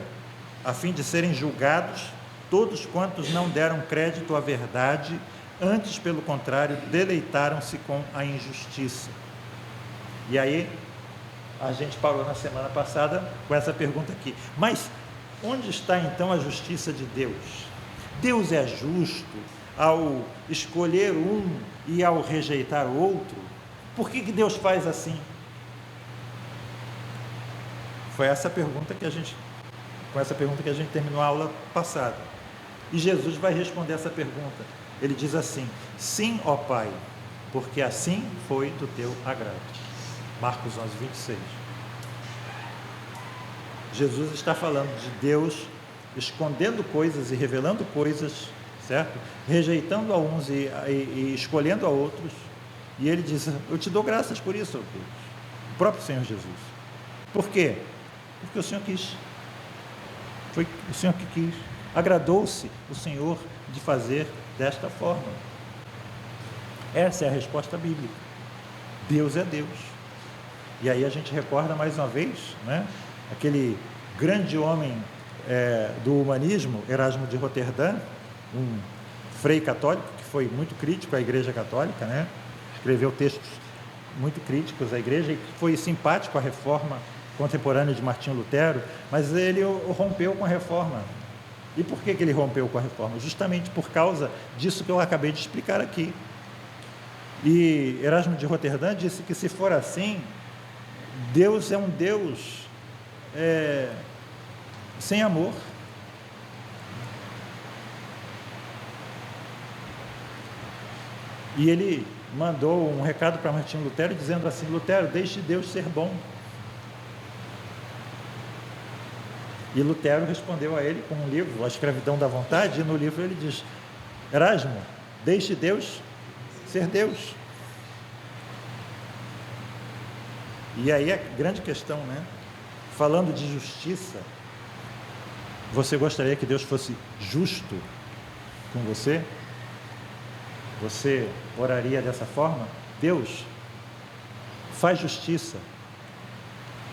a fim de serem julgados todos quantos não deram crédito à verdade, antes, pelo contrário, deleitaram-se com a injustiça. E aí, a gente parou na semana passada com essa pergunta aqui, mas onde está então a justiça de Deus? Deus é justo ao escolher um e ao rejeitar o outro? Por que Deus faz assim? Foi essa pergunta que a gente com essa pergunta que a gente terminou a aula passada. E Jesus vai responder essa pergunta. Ele diz assim: sim, ó Pai, porque assim foi do teu agrado. Marcos 11, 26. Jesus está falando de Deus escondendo coisas e revelando coisas, certo? Rejeitando a uns e escolhendo a outros. E ele diz: eu te dou graças por isso, ó Deus. O próprio Senhor Jesus. Por quê? Porque o Senhor quis. Foi o Senhor que quis. Agradou-se o Senhor de fazer desta forma. Essa é a resposta bíblica. Deus é Deus. E aí a gente recorda mais uma vez, né, aquele grande homem do humanismo, Erasmo de Roterdã, um frei católico que foi muito crítico à Igreja Católica, né? Escreveu textos muito críticos à Igreja e foi simpático à reforma contemporânea de Martinho Lutero, mas ele rompeu com a reforma. E por que ele rompeu com a reforma? Justamente por causa disso que eu acabei de explicar aqui. E Erasmo de Roterdã disse que, se for assim, Deus é um Deus sem amor. E ele mandou um recado para Martinho Lutero dizendo assim: Lutero, deixe Deus ser bom. E Lutero respondeu a ele com um livro, A Escravidão da Vontade, e no livro ele diz: Erasmo, deixe Deus ser Deus. E aí a grande questão, né? Falando de justiça, você gostaria que Deus fosse justo com você? Você oraria dessa forma? Deus, faz justiça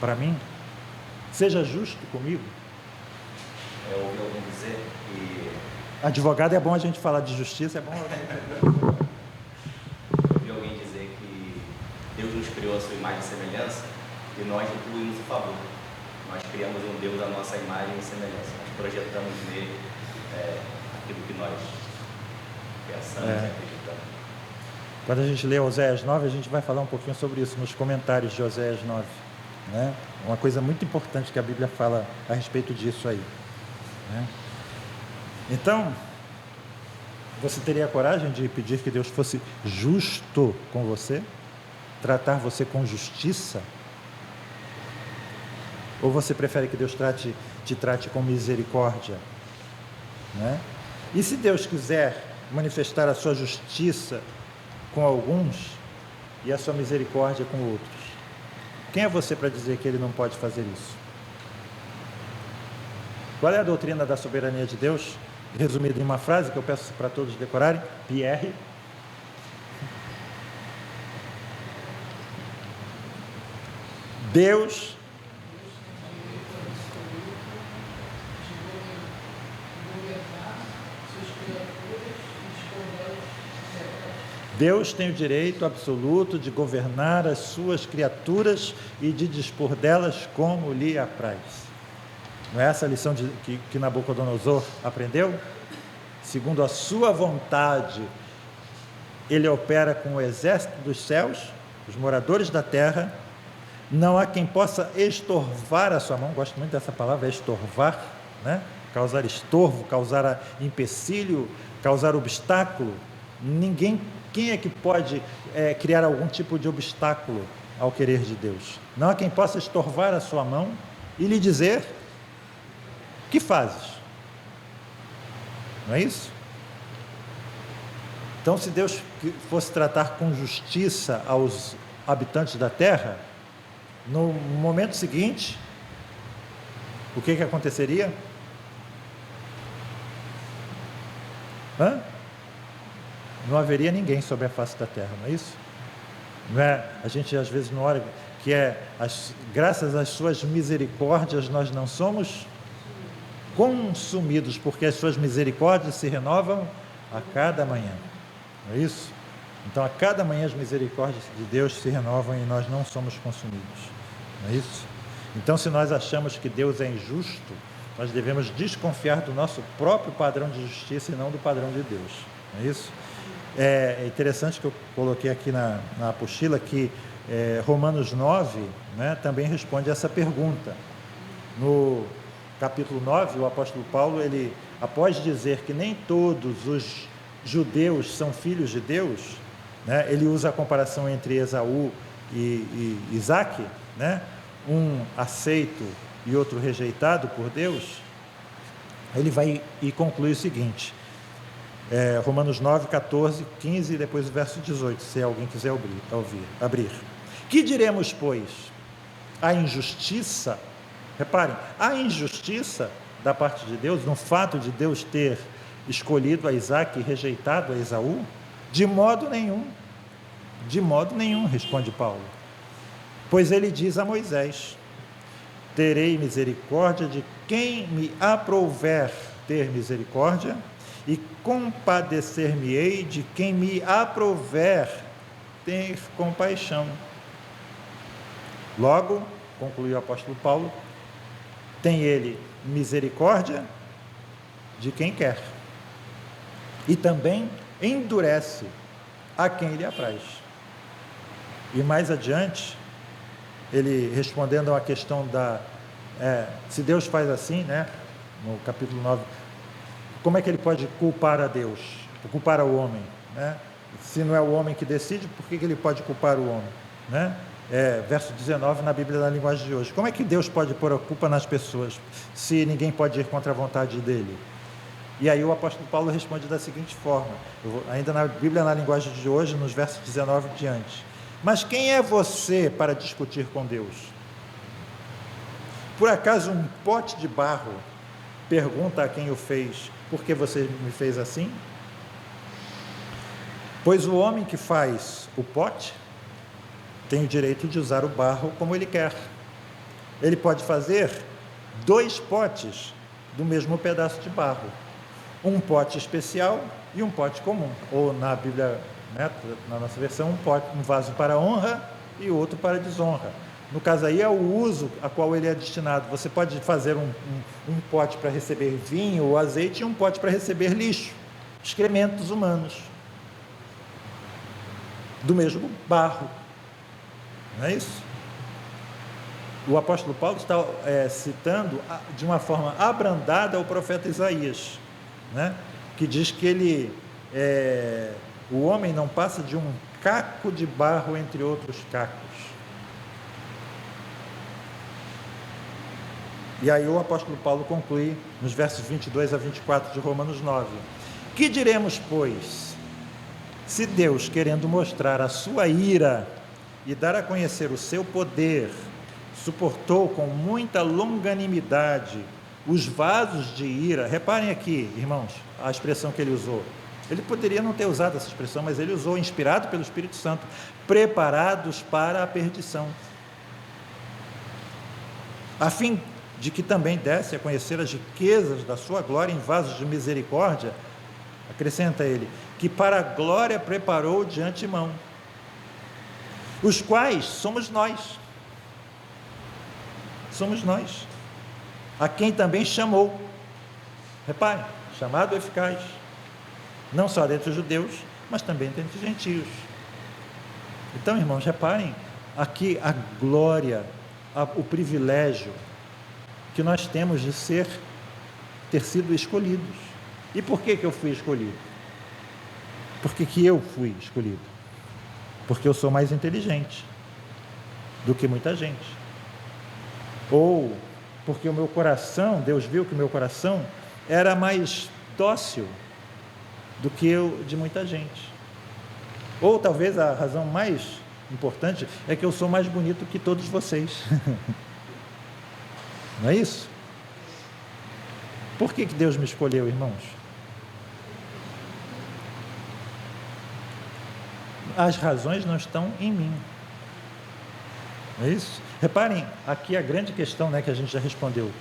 para mim, seja justo comigo. Eu ouvi alguém dizer que... Advogado é bom a gente falar de justiça, é bom. Eu ouvi alguém dizer que Deus nos criou a sua imagem e semelhança e nós incluímos o favor. Nós criamos um Deus à nossa imagem e semelhança. Nós projetamos nele aquilo que nós pensamos e acreditamos. Quando a gente lê Oséias 9, a gente vai falar um pouquinho sobre isso nos comentários de Oséias 9. Né? Uma coisa muito importante que a Bíblia fala a respeito disso aí. Né? Então, você teria a coragem de pedir que Deus fosse justo com você? Tratar você com justiça? Ou você prefere que Deus te trate com misericórdia? Né? E se Deus quiser manifestar a sua justiça com alguns e a sua misericórdia com outros, quem é você para dizer que Ele não pode fazer isso? Qual é a doutrina da soberania de Deus? Resumida em uma frase que eu peço para todos decorarem: Pierre. Deus tem o direito absoluto de governar as suas criaturas e de dispor delas como lhe apraz. Não é essa a lição que Nabucodonosor aprendeu? Segundo a sua vontade, ele opera com o exército dos céus, os moradores da terra. Não há quem possa estorvar a sua mão. Gosto muito dessa palavra, estorvar, né? Causar estorvo, causar empecilho, causar obstáculo. Ninguém. Quem é que pode criar algum tipo de obstáculo ao querer de Deus? Não há quem possa estorvar a sua mão e lhe dizer: que fazes? Não é isso? Então, se Deus fosse tratar com justiça aos habitantes da terra, no momento seguinte, o que aconteceria? Não haveria ninguém sobre a face da terra, não é isso? Não é? A gente às vezes não ora que graças às suas misericórdias nós não somos consumidos, porque as suas misericórdias se renovam a cada manhã, não é isso? Então a cada manhã as misericórdias de Deus se renovam e nós não somos consumidos, não é isso? Então, se nós achamos que Deus é injusto, nós devemos desconfiar do nosso próprio padrão de justiça e não do padrão de Deus, não é isso? É interessante que eu coloquei aqui na apostila que Romanos 9, né, também responde essa pergunta. No capítulo 9, o apóstolo Paulo, ele, após dizer que nem todos os judeus são filhos de Deus, né, ele usa a comparação entre Esaú e Isaque, né, um aceito e outro rejeitado por Deus. Ele vai e conclui o seguinte, Romanos 9, 14, 15 e depois o verso 18, se alguém quiser abrir. Que diremos, pois? A injustiça, reparem, a injustiça da parte de Deus, no fato de Deus ter escolhido a Isaque e rejeitado a Esaú? De modo nenhum, responde Paulo. Pois ele diz a Moisés: terei misericórdia de quem me aprouver ter misericórdia, e compadecer-me-ei de quem me aprouver ter compaixão. Logo, concluiu o apóstolo Paulo, tem ele misericórdia de quem quer, e também endurece a quem lhe apraz. E mais adiante, ele respondendo à questão se Deus faz assim, né, no capítulo 9, como é que ele pode culpar a Deus, culpar ao homem, né? Se não é o homem que decide, por que ele pode culpar o homem, né? Verso 19 na Bíblia da linguagem de hoje. Como é que Deus pode pôr a culpa nas pessoas, se ninguém pode ir contra a vontade dele? E aí o apóstolo Paulo responde da seguinte forma, ainda na Bíblia na linguagem de hoje, nos versos 19 e diante: mas quem é você para discutir com Deus? Por acaso um pote de barro pergunta a quem o fez: por que você me fez assim? Pois o homem que faz o pote tem o direito de usar o barro como ele quer. Ele pode fazer 2 potes do mesmo pedaço de barro, um pote especial e um pote comum, ou na Bíblia, né, na nossa versão, um vaso para honra e outro para desonra. No caso aí é o uso a qual ele é destinado. Você pode fazer um pote para receber vinho ou azeite e um pote para receber lixo, excrementos humanos, do mesmo barro. Não é isso? O apóstolo Paulo está citando de uma forma abrandada o profeta Isaías, né, que diz que o homem não passa de um caco de barro entre outros cacos. E aí o apóstolo Paulo conclui nos versos 22 a 24 de Romanos 9. Que diremos, pois, se Deus, querendo mostrar a sua ira e dar a conhecer o seu poder, suportou com muita longanimidade os vasos de ira? Reparem aqui, irmãos, a expressão que ele usou. Ele poderia não ter usado essa expressão, mas ele usou, inspirado pelo Espírito Santo, preparados para a perdição, a fim de que também desse a conhecer as riquezas da sua glória em vasos de misericórdia, acrescenta ele, que para a glória preparou de antemão, os quais somos nós, a quem também chamou. Reparem, chamado eficaz, não só dentre os judeus, mas também dentre os gentios. Então, irmãos, reparem aqui a glória, o privilégio que nós temos de ter sido escolhidos. E por que eu fui escolhido? Por que eu fui escolhido? Porque eu sou mais inteligente do que muita gente. Ou porque o meu coração, Deus viu que o meu coração era mais dócil do que o de muita gente. Ou talvez a razão mais importante é que eu sou mais bonito que todos vocês. Não é isso? Por que Deus me escolheu, irmãos? As razões não estão em mim. Não é isso? Reparem, aqui a grande questão, né, que a gente já respondeu.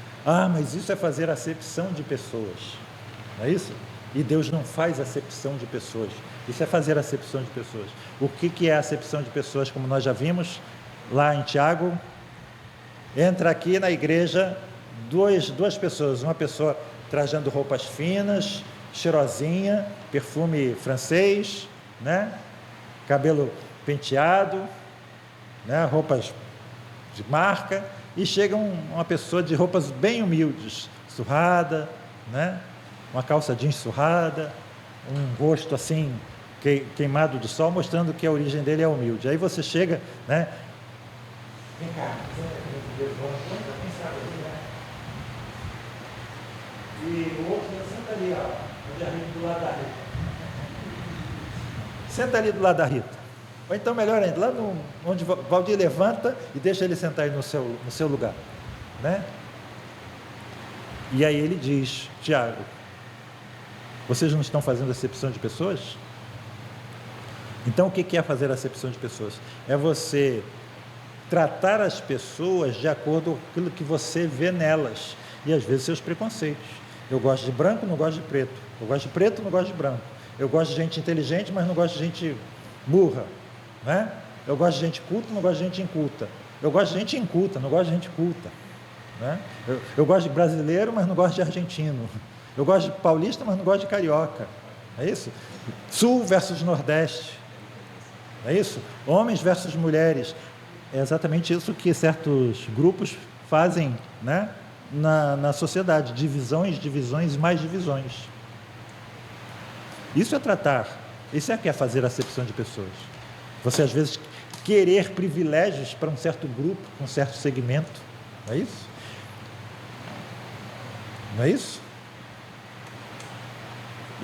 Mas isso é fazer acepção de pessoas. Não é isso? E Deus não faz acepção de pessoas. Isso é fazer acepção de pessoas. O que é acepção de pessoas, como nós já vimos lá em Tiago? Entra aqui na igreja duas pessoas, uma pessoa trajando roupas finas, cheirosinha, perfume francês, né? Cabelo penteado, né? Roupas de marca, e chega uma pessoa de roupas bem humildes, surrada, né? Uma calça jeans surrada, um rosto assim queimado do sol, mostrando que a origem dele é humilde. Aí você chega, né? Vem cá, e o outro senta ali, ó, onde a Rita do lado da Rita. Senta ali do lado da Rita. Ou então, melhor ainda, lá onde Valdir levanta e deixa ele sentar aí no seu lugar, né? E aí ele diz: Tiago, vocês não estão fazendo acepção de pessoas? Então, o que é fazer acepção de pessoas? É você tratar as pessoas de acordo com aquilo que você vê nelas, e às vezes seus preconceitos. Eu gosto de branco, não gosto de preto. Eu gosto de preto, não gosto de branco. Eu gosto de gente inteligente, mas não gosto de gente burra, né? Eu gosto de gente culta, não gosto de gente inculta. Eu gosto de gente inculta, não gosto de gente culta, né? Eu gosto de brasileiro, mas não gosto de argentino. Eu gosto de paulista, mas não gosto de carioca. É isso? Sul versus Nordeste. É isso? Homens versus mulheres. É exatamente isso que certos grupos fazem, né? Na sociedade. Divisões e mais divisões. Isso é tratar. Isso é que é fazer acepção de pessoas. Você, às vezes, querer privilégios para um certo grupo, um certo segmento. Não é isso? Não é isso?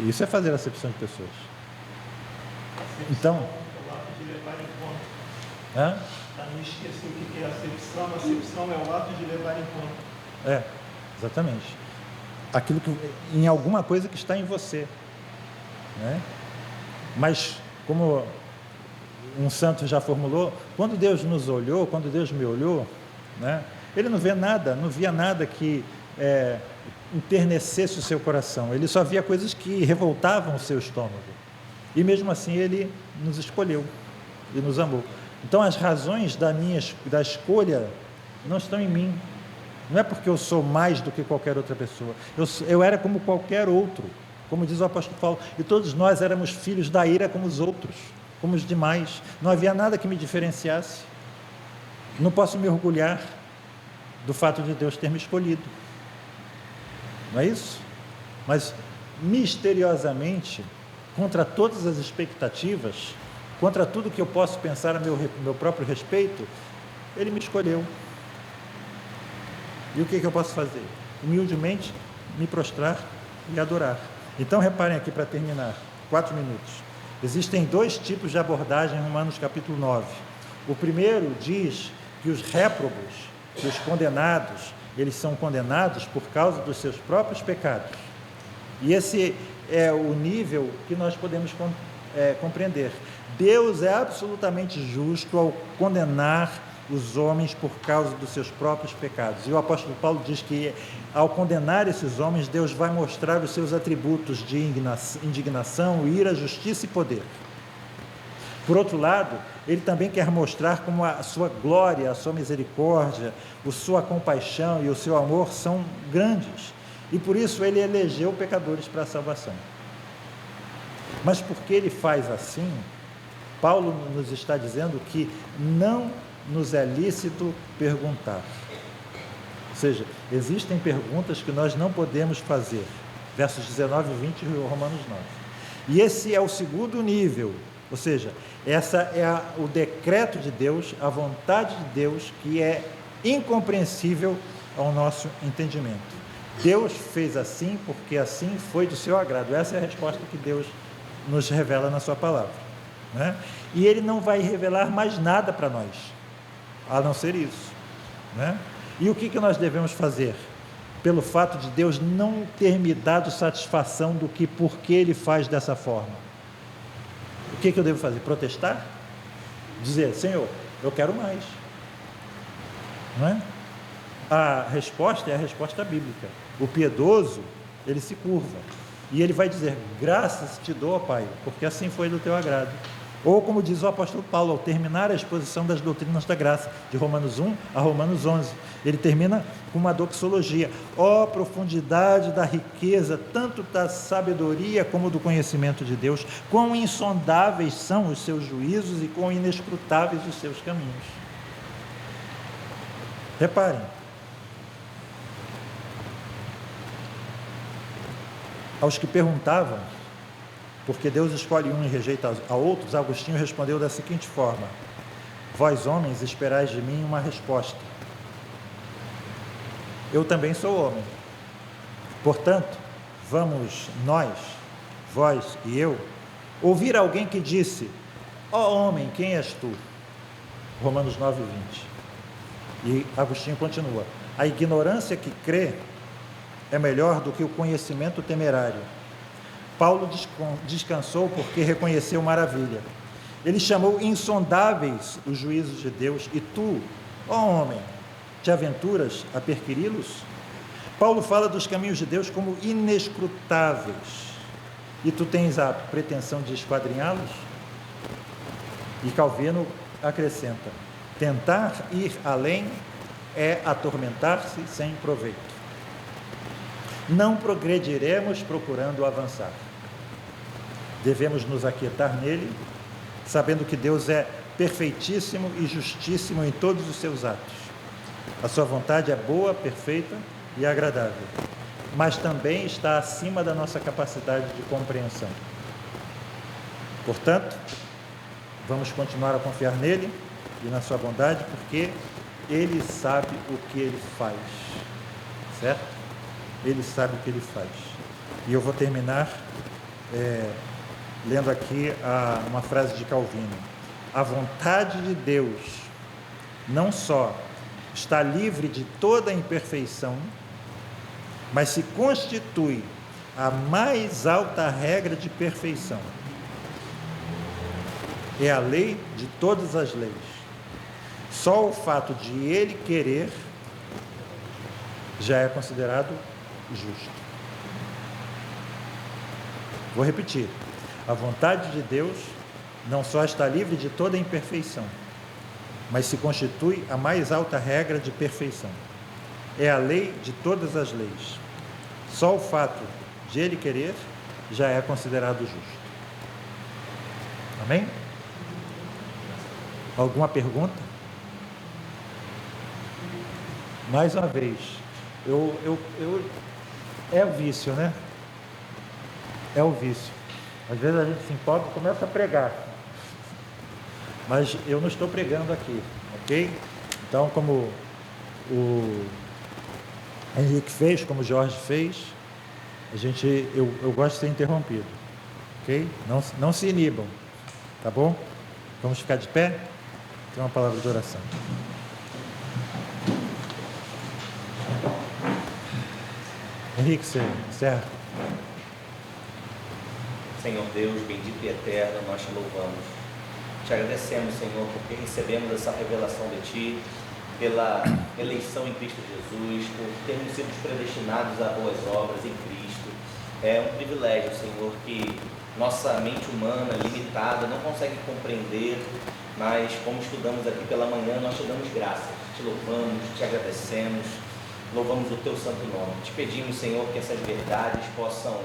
Isso é fazer acepção de pessoas. Então, o ato de levar em conta. Hã? Para não esquecer o que é acepção. Acepção é o ato de levar em conta. É, exatamente. Aquilo que, em alguma coisa que está em você, né? Mas, como um santo já formulou, quando Deus nos olhou, quando Deus me olhou, né? Ele não via nada que enternecesse o seu coração. Ele só via coisas que revoltavam o seu estômago. E mesmo assim ele nos escolheu e nos amou. Então as razões da escolha não estão em mim. Não é porque eu sou mais do que qualquer outra pessoa. Eu era como qualquer outro, como diz o apóstolo Paulo. E todos nós éramos filhos da ira como os outros, como os demais. Não havia nada que me diferenciasse. Não posso me orgulhar do fato de Deus ter me escolhido. Não é isso? Mas, misteriosamente, contra todas as expectativas, contra tudo que eu posso pensar a meu próprio respeito, Ele me escolheu. E o que eu posso fazer? Humildemente, me prostrar e adorar. Então, reparem aqui para terminar, 4 minutos. Existem 2 tipos de abordagem em Romanos capítulo 9. O primeiro diz que os réprobos, que os condenados, eles são condenados por causa dos seus próprios pecados. E esse é o nível que nós podemos compreender. Deus é absolutamente justo ao condenar os homens por causa dos seus próprios pecados. E o apóstolo Paulo diz que, ao condenar esses homens, Deus vai mostrar os seus atributos de indignação, ira, justiça e poder. Por outro lado, ele também quer mostrar como a sua glória, a sua misericórdia, a sua compaixão e o seu amor são grandes. E por isso ele elegeu pecadores para a salvação. Mas porque ele faz assim, Paulo nos está dizendo que não nos é lícito perguntar. Ou seja, existem perguntas que nós não podemos fazer. Versos 19 e 20 de Romanos 9. E esse é o segundo nível. Ou seja, essa é o decreto de Deus, a vontade de Deus, que é incompreensível ao nosso entendimento. Deus fez assim porque assim foi do seu agrado. Essa é a resposta que Deus nos revela na sua palavra, né? E Ele não vai revelar mais nada para nós, a não ser isso, né? E o que nós devemos fazer? Pelo fato de Deus não ter me dado satisfação do que porque Ele faz dessa forma. O que eu devo fazer? Protestar? Dizer, Senhor, eu quero mais. Não é? A resposta é a resposta bíblica. O piedoso, ele se curva. E ele vai dizer, graças te dou, ó Pai, porque assim foi do teu agrado. Ou como diz o apóstolo Paulo, ao terminar a exposição das doutrinas da graça, de Romanos 1 a Romanos 11, ele termina com uma doxologia. Ó profundidade da riqueza, tanto da sabedoria como do conhecimento de Deus, quão insondáveis são os seus juízos e quão inescrutáveis os seus caminhos. Reparem, aos que perguntavam porque Deus escolhe um e rejeita a outros, Agostinho respondeu da seguinte forma: vós homens esperais de mim uma resposta. Eu também sou homem. Portanto, vamos nós, vós e eu, ouvir alguém que disse: ó homem, quem és tu? Romanos 9:20. E Agostinho continua: a ignorância que crê é melhor do que o conhecimento temerário. Paulo descansou porque reconheceu maravilha. Ele chamou insondáveis os juízos de Deus, e tu, ó homem, te aventuras a perquiri-los? Paulo fala dos caminhos de Deus como inescrutáveis, e tu tens a pretensão de esquadrinhá-los? E Calvino acrescenta: tentar ir além é atormentar-se sem proveito. Não progrediremos procurando avançar. Devemos nos aquietar nele, sabendo que Deus é perfeitíssimo e justíssimo em todos os seus atos. A sua vontade é boa, perfeita e agradável, mas também está acima da nossa capacidade de compreensão. Portanto, vamos continuar a confiar nele e na sua bondade, porque ele sabe o que ele faz, certo? Ele sabe o que ele faz. E eu vou terminar lendo aqui uma frase de Calvino: a vontade de Deus não só está livre de toda imperfeição, mas se constitui a mais alta regra de perfeição. É a lei de todas as leis. Só o fato de ele querer já é considerado justo. Vou repetir: a vontade de Deus não só está livre de toda imperfeição, mas se constitui a mais alta regra de perfeição. É a lei de todas as leis. Só o fato de ele querer já é considerado justo. Amém? Alguma pergunta? Mais uma vez, é o vício, né? É o vício. Às vezes a gente se empolga e começa a pregar. Mas eu não estou pregando aqui, ok? Então, como o Henrique fez, como o Jorge fez, eu gosto de ser interrompido, ok? Não se inibam, tá bom? Vamos ficar de pé? Tem uma palavra de oração. Henrique, você encerra. Senhor Deus, bendito e eterno, nós te louvamos. Te agradecemos, Senhor, porque recebemos essa revelação de Ti, pela eleição em Cristo Jesus, por termos sido predestinados a boas obras em Cristo. É um privilégio, Senhor, que nossa mente humana, limitada, não consegue compreender, mas como estudamos aqui pela manhã, nós te damos graças, te louvamos, te agradecemos, louvamos o Teu santo nome. Te pedimos, Senhor, que essas verdades possam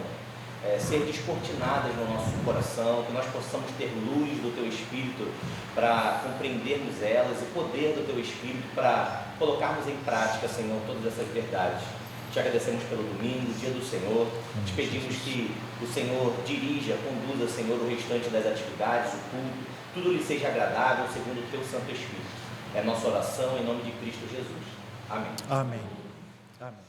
ser descortinadas no nosso coração, que nós possamos ter luz do Teu Espírito para compreendermos elas e poder do Teu Espírito para colocarmos em prática, Senhor, todas essas verdades. Te agradecemos pelo domingo, dia do Senhor. Te pedimos que o Senhor dirija, conduza, Senhor, o restante das atividades, o culto, tudo lhe seja agradável segundo o Teu Santo Espírito. É a nossa oração em nome de Cristo Jesus. Amém. Amém. Amém.